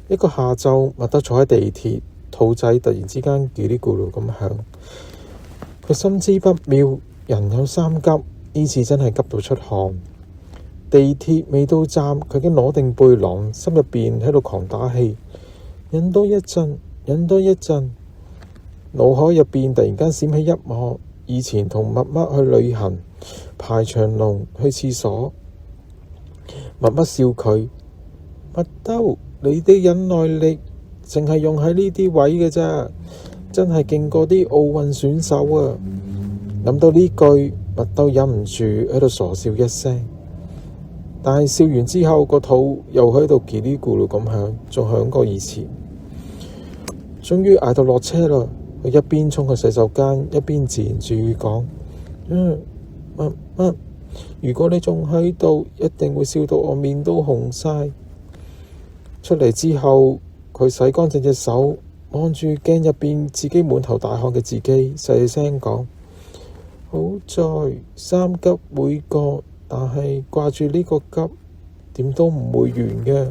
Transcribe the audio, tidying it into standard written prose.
一個下晝，麥德坐喺地鐵，肚仔突然之間嘰哩咕嚕咁響，佢心知不妙，人有三急，呢次真係急到出汗。地鐵未到站，佢已經攞定背囊，心入邊喺度狂打氣，忍多一陣，忍多一陣。腦海入邊突然間閃起一幕，以前同麥麥去旅行，排長龍去廁所，麥麥笑佢，麥兜，你啲忍耐力淨係用喺呢啲位嘅咋，真係勁過啲奧運選手啊！諗到呢句，麥兜忍唔住喺度傻笑一聲，但係笑完之後個肚又喺度嘰哩咕嚕咁響，仲響過以前。終於捱到落車啦，佢一邊衝去洗手間，一邊自言自語講：麥麥，如果你仲喺度，一定會笑到我面都紅晒。出嚟之後，佢洗乾淨隻手，望住鏡入邊自己滿頭大汗嘅自己，細聲講：好在三急會過，但係掛住呢個急，點都唔會完嘅。